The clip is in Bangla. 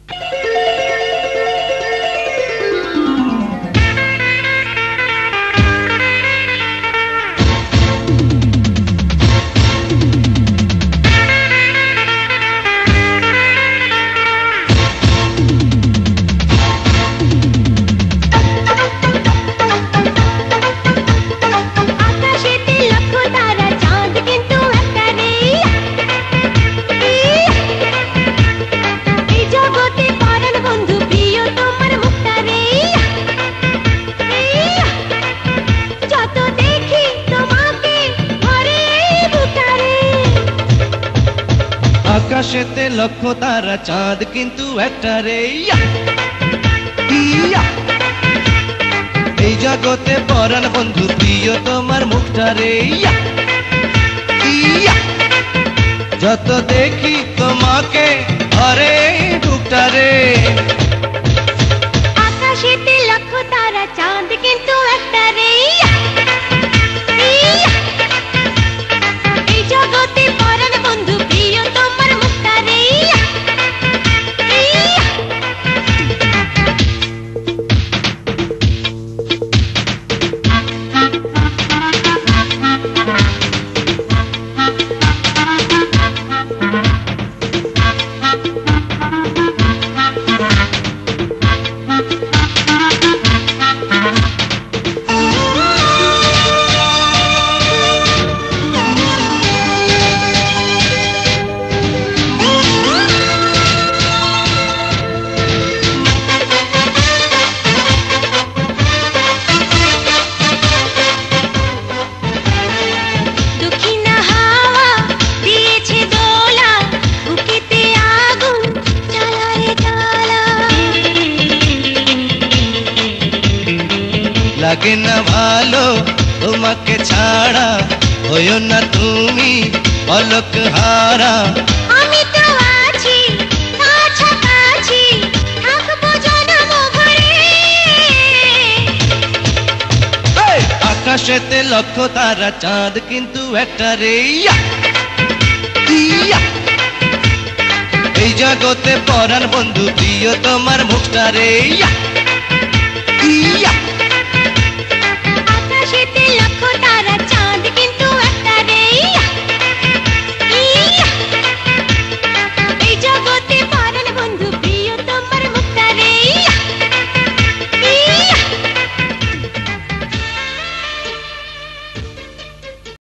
আকাশেতে লক্ষ তারা চাঁদ কিন্তু একটা রে। এই জগতে পরাণ বন্ধু প্রিয় তোমার মুখটা রে। যত দেখি তোমাকে ঘরে বুকটা রে। আকাশেতে লক্ষ তারা চাঁদ কিন্তু একটা রে। এই জগতে পরাণ বন্ধু প্রিয় তোমার মুখটা রে। লাগে না ভালো তোমাকে ছাড়া, হইও না তুমি পলক হারা। আমি তো আছি কাছাকাছি, থাকবো জনম ভরে। আকাশেতে লক্ষ তারা চাঁদ কিন্তু একটা রে। এই জগতে পরাণ বন্ধু প্রিয় তোমার মুখটা রে।